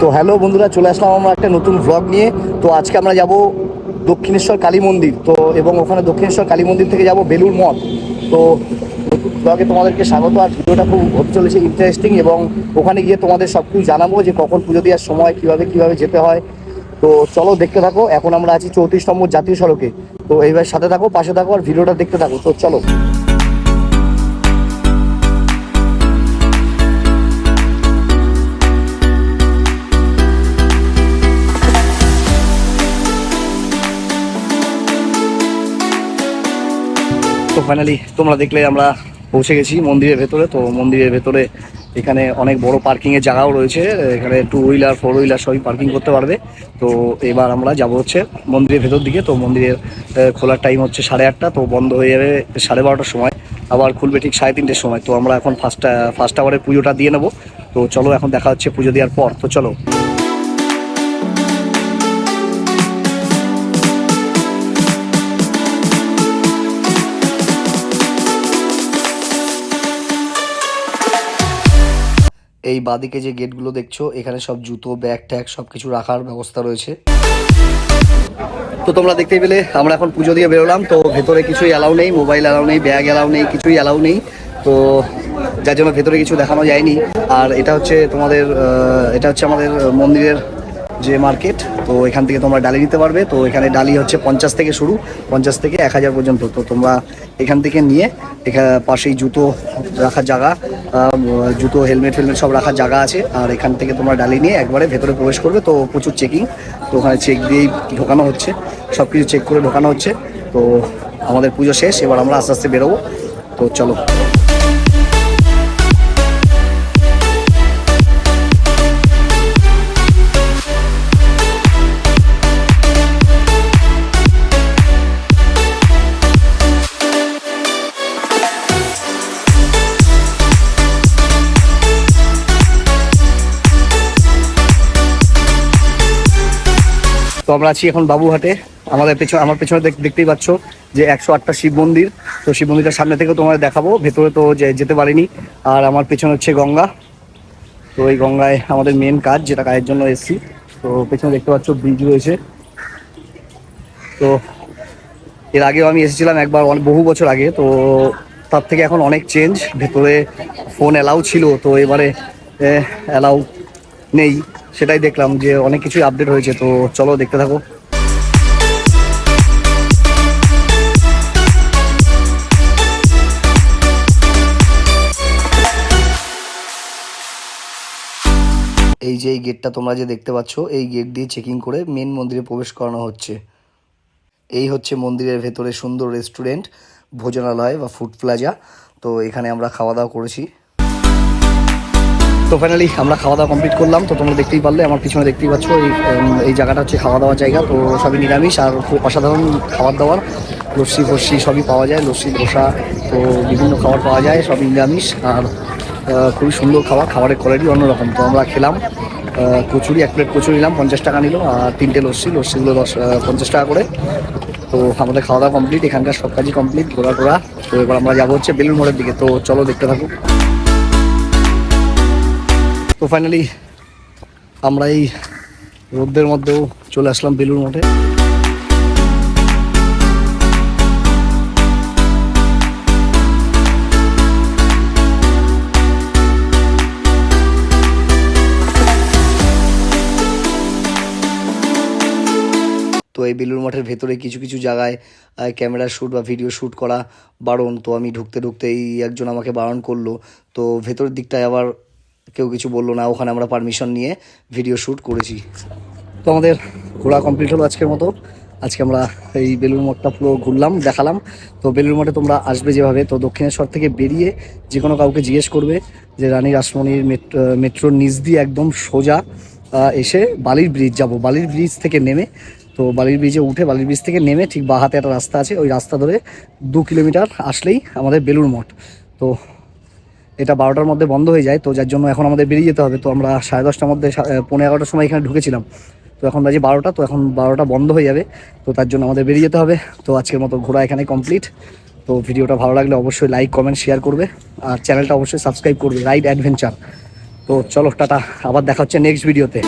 তো হ্যালো বন্ধুরা, চলে আসলাম আমরা একটা নতুন ভ্লগ নিয়ে। তো আজকে আমরা যাব দক্ষিণেশ্বর কালী মন্দির, তো এবং ওখানে দক্ষিণেশ্বর কালী মন্দির থেকে যাব বেলুড় মঠ। তো নতুন ভ্লগে তোমাদেরকে স্বাগত। আর ভিডিওটা খুব হতে চলেছে ইন্টারেস্টিং, এবং ওখানে গিয়ে তোমাদের সব কিছু জানাবো যে কখন পুজো দেওয়ার সময় কীভাবে যেতে হয়। তো চলো দেখতে থাকো। এখন আমরা আছি 34 নম্বর জাতীয় সড়কে। তো এইবার সাথে থাকো, পাশে থাকো, আর ভিডিওটা দেখতে থাকো। তো চলো। তো ফাইনালি তোমরা দেখলে আমরা পৌঁছে গেছি মন্দিরের ভেতরে। তো মন্দিরের ভেতরে এখানে অনেক বড় পার্কিংয়ের জায়গাও রয়েছে। এখানে 2 হুইলার 4 হুইলার সবই পার্কিং করতে পারবে। তো এবার আমরা যাব হচ্ছে মন্দিরের ভেতর দিকে। তো মন্দিরের খোলার টাইম হচ্ছে 8:30, তো বন্ধ হয়ে যাবে 12:30টার সময়, আবার খুলবে ঠিক 3:30টার সময়। তো আমরা এখন ফার্স্ট আওয়ারের পুজোটা দিয়ে নেবো। তো চলো, এখন দেখা হচ্ছে পুজো দেওয়ার পর। তো চলো। এই বাদিকে যে গেটগুলো দেখছো, এখানে সব জুতো, ব্যাগ ট্যাগ সব কিছু রাখার ব্যবস্থা রয়েছে। তো তোমরা দেখতেই পেলে আমরা এখন পুজো দিয়ে বেরোলাম। তো ভেতরে কিছুই অ্যালাউ নেই, মোবাইল অ্যালাউ নেই, ব্যাগ অ্যালাউ নেই, কিছুই অ্যালাউ নেই। তো যার জন্য ভেতরে কিছু দেখানো যায়নি। আর এটা হচ্ছে আমাদের মন্দিরের যে মার্কেট। তো এখান থেকে তোমরা ডালি নিতে পারবে। তো এখানে ডালি হচ্ছে 50 থেকে শুরু, 50 থেকে 1000 পর্যন্ত। তো তোমরা এখান থেকে নিয়ে এখানে পাশেই জুতো রাখার জায়গা, জুতো, হেলমেট সব রাখার জায়গা আছে। আর এখান থেকে তোমরা ডালি নিয়ে একবারে ভেতরে প্রবেশ করবে। তো প্রচুর চেকিং, তো ওখানে চেক দিয়েই ঢোকানো হচ্ছে, সব কিছু চেক করে ঢোকানো হচ্ছে। তো আমাদের পুজো শেষ, এবার আমরা আস্তে আস্তে বেরোবো। তো চলো। তো আমরা আছি এখন বাবুঘাটে। আমার পেছনে দেখতেই পাচ্ছ যে 108টা শিব মন্দির। তো শিব মন্দিরটার সামনে থেকে তোমাদের দেখাবো, ভেতরে তো যেতে পারিনি। আর আমার পেছনে হচ্ছে গঙ্গা। তো এই গঙ্গায় আমাদের মেন কাজ, যেটা কাজের জন্য এসেছি। তো পেছনে দেখতে পাচ্ছ ব্রিজ রয়েছে। তো এর আগেও আমি এসেছিলাম একবার, বহু বছর আগে। তো তার থেকে এখন অনেক চেঞ্জ। ভেতরে ফোন অ্যালাউ ছিল, তো এবারে অ্যালাউ নেই। সেটাই দেখলাম যে অনেক কিছুই আপডেট হয়েছে। তো চলো দেখতে থাকো। এই যে এই গেটটা তোমরা যে দেখতে পাচ্ছ, এই গেট দিয়ে চেকিং করে মেন মন্দিরে প্রবেশ করানো হচ্ছে। এই হচ্ছে মন্দিরের ভেতরে সুন্দর রেস্টুরেন্ট, ভোজনালয় বা ফুড প্লাজা। তো এখানে আমরা খাওয়া দাওয়া করেছি। তো ফাইনালি আমরা খাওয়া দাওয়া কমপ্লিট করলাম। তো তোমরা দেখতেই পারলে, আমার পিছনে দেখতেই পাচ্ছ এই জায়গাটা হচ্ছে খাওয়া দাওয়ার জায়গা। তো সবই নিরামিষ আর খুব অসাধারণ খাবার দাবার, লস্যি ফস্যি সবই পাওয়া যায়, লস্যি ধোসা, তো বিভিন্ন খাবার পাওয়া যায়, সবই নিরামিষ। আর খুবই সুন্দর খাবারের কোয়ালিটি অন্যরকম। তো আমরা খেলাম কচুরি, 1 প্লেট কচুরি নিলাম, 50 টাকা নিল। আর 3টে লস্যিগুলো 50 টাকা করে। তো আমাদের খাওয়া দাওয়া কমপ্লিট, এখানকার সব কাজই কমপ্লিট, ঘোরা। তো এবার আমরা যাবো হচ্ছে বেলুড় মঠের দিকে। তো চলো দেখতে থাকো। তো ফাইনালি আমরা এই রোদের মধ্যেও চলে আসলাম বেলুড় মঠে। তো এই বেলুড় মঠের ভেতরে কিছু কিছু জায়গায় ক্যামেরা শ্যুট বা ভিডিও শ্যুট করা বারণ। তো আমি ঢুকতে এই একজন আমাকে বারণ করলো। তো ভেতরের দিকটায় আবার কেউ কিছু বললো না, ওখানে আমরা পারমিশন নিয়ে ভিডিও শ্যুট করেছি। তো আমাদের ঘোরা কমপ্লিট হলো আজকের মতো। আজকে আমরা এই বেলুড় মঠটা পুরো ঘুরলাম, দেখালাম। তো বেলুড় মঠে তোমরা আসবে যেভাবে, তো দক্ষিণেশ্বর থেকে বেরিয়ে যে কোনো কাউকে জিজ্ঞেস করবে যে রানী রাসমণির মেট্রোর নিচ দিয়ে একদম সোজা এসে বালির ব্রিজ যাব। বালির ব্রিজ থেকে নেমে, তো বালির ব্রিজে উঠে, বালির ব্রিজ থেকে নেমে ঠিক বাঁ হাতে একটা রাস্তা আছে, ওই রাস্তা ধরে 2 কিলোমিটার আসলেই আমাদের বেলুড় মঠ। তো এটা 12টার মধ্যে বন্ধ হয়ে যায়। তো যার জন্য এখন আমাদের বেরিয়ে যেতে হবে। তো আমরা 10:30টার মধ্যে 11:15টার সময় এখানে ঢুকেছিলাম। তো এখন বাজে 12টা। তো এখন 12টা বন্ধ হয়ে যাবে। তো তার জন্য আমাদের বেরিয়ে যেতে হবে। তো আজকের মতো ঘোরা এখানে কমপ্লিট। তো ভিডিওটা ভালো লাগলে অবশ্যই লাইক, কমেন্ট, শেয়ার করবে। আর চ্যানেলটা অবশ্যই সাবস্ক্রাইব করবে, রাইড অ্যাডভেঞ্চার। তো চলো, টাটা, আবার দেখা হচ্ছে নেক্সট ভিডিওতে।